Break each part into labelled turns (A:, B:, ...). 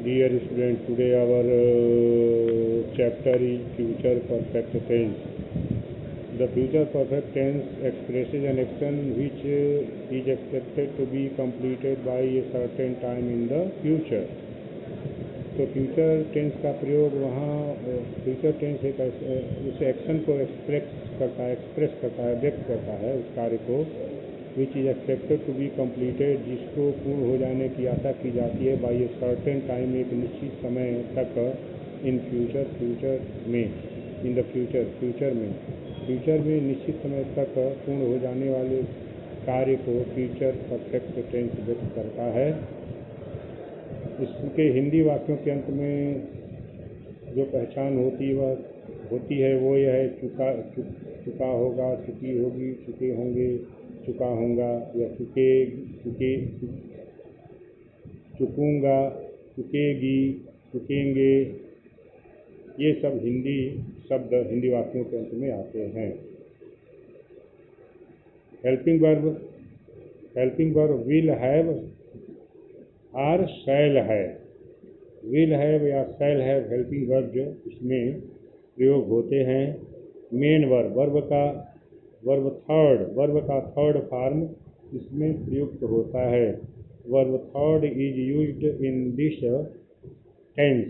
A: Dear student, today our chapter is future perfect tense. The future perfect tense expresses an action which is expected to be completed by a certain time in the future. तो future tense का प्रयोग वहाँ future tense एक उस action को express करता है व्यक्त करता है उस कार्य को which is expected to be completed, जिसको पूर्ण हो जाने की आशा की जाती है बाई ए सर्टेन टाइम, एक निश्चित समय तक, इन फ्यूचर में, इन द फ्यूचर में निश्चित समय तक पूर्ण हो जाने वाले कार्य को फ्यूचर परफेक्ट टेंस व्यक्त करता है। इसके हिंदी वाक्यों के अंत में जो पहचान होती है वो यह है चुका होगा, चुकी होगी, चुके होंगे, चुका होगा, या चुकूंगा, चुकेगी, चुकेंगे। ये सब हिंदी शब्द हिंदी वाक्यों के अंत में आते हैं। हेल्पिंग वर्ब विल हैव और शैल है। विल हैव या शैल हैव हेल्पिंग वर्ब जो इसमें प्रयोग होते हैं। मेन वर्ब का थर्ड फॉर्म इसमें प्रयुक्त होता है। Verb third is used in this tense.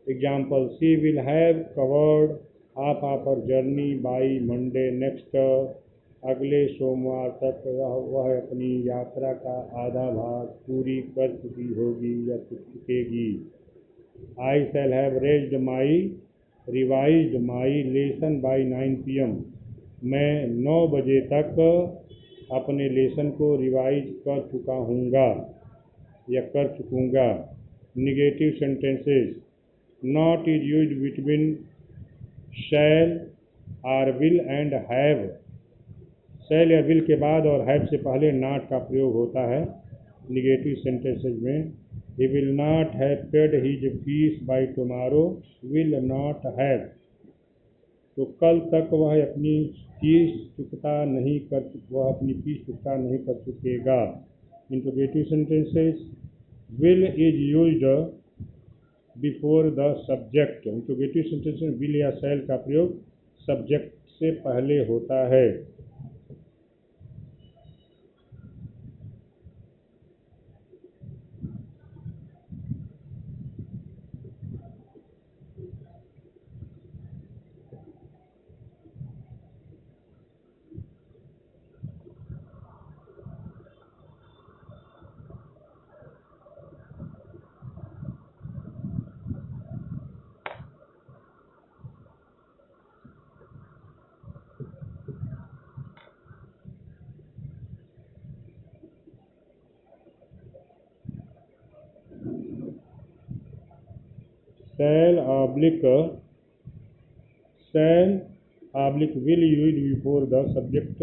A: Example, she will have covered half of her journey by Monday next. अगले सोमवार तक वह अपनी यात्रा का आधा भाग पूरी कर चुकी होगी या चुकेगी। I shall have revised my lesson by 9 PM। मैं 9 बजे तक अपने लेसन को रिवाइज कर चुका हूँगा या कर चुकूँगा। Negative sentences, not is used between shall और विल एंड हैव। शैल या विल के बाद और हैव से पहले नॉट का प्रयोग होता है निगेटिव सेंटेंसेज में। He will not have paid his fees by tomorrow, will not have. तो कल तक वह अपनी फीस चुकता नहीं कर चुकेगा। Interrogative sentences, will is used before the subject. Interrogative sentence में विल या शैल का प्रयोग सब्जेक्ट से पहले होता है। Shall will used before the subject.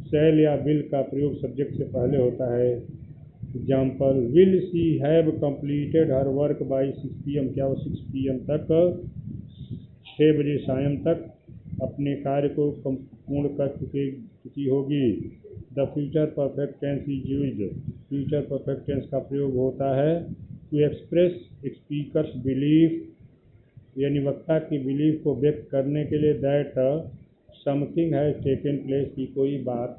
A: Shall या विल का प्रयोग सब्जेक्ट से पहले होता है। Example, will she have completed her work by 6 PM। क्या वो 6 PM तक, 6 बजे सायं तक अपने कार्य को पूर्ण कर चुकी होगी। The future perfect tense is used. Future perfect tense का प्रयोग होता है टू एक्सप्रेस स्पीकर्स बिलीफ, यानी वक्ता की बिलीफ को व्यक्त करने के लिए, that something has taken place, की कोई बात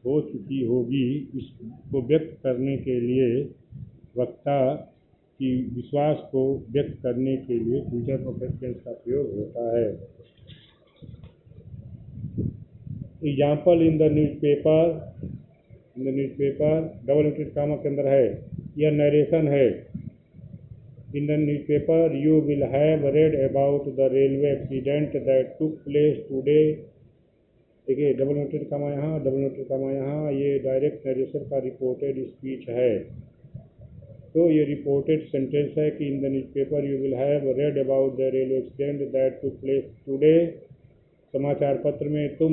A: हो चुकी होगी। इसको व्यक्त करने के लिए, वक्ता की विश्वास को व्यक्त करने के लिए फ्यूचर परफेक्ट टेंस का प्रयोग होता है। Example, in the newspaper double inverted comma के अंदर है, यह नरेशन है। In the newspaper, you will have read about the railway accident that took place today. देखिए, डबल नोटेड कामा यहाँ, ये डायरेक्ट नरेशन का रिपोर्टेड स्पीच है। तो ये रिपोर्टेड सेंटेंस है कि इन the newspaper you will have read about the railway accident that took place today. समाचार पत्र में तुम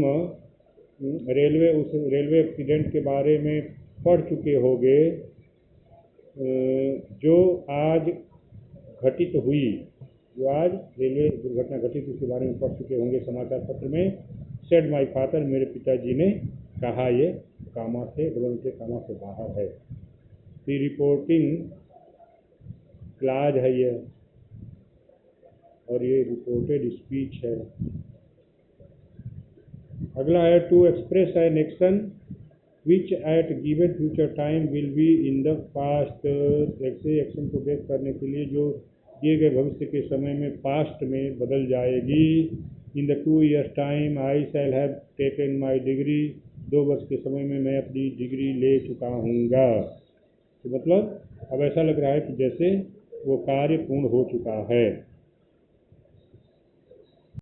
A: रेलवे एक्सीडेंट के बारे में पढ़ चुके होगे जो आज रेलवे दुर्घटना घटित उसके बारे में पढ़ चुके होंगे समाचार पत्र में। सेड माई फादर, मेरे पिताजी ने कहा। ये कामा से, डबल से कामा से बाहर है। दी रिपोर्टिंग क्लाज है यह, और ये रिपोर्टेड स्पीच है। अगला है to express an action which at given future time will be in the past. ऐसे एक्शन को व्यक्त करने के लिए जो दिए गए भविष्य के समय में पास्ट में बदल जाएगी। In the 2 years time I shall have taken my degree. 2 वर्ष के समय में मैं अपनी डिग्री ले चुका हूँगा। तो मतलब अब ऐसा लग रहा है कि जैसे वो कार्य पूर्ण हो चुका है।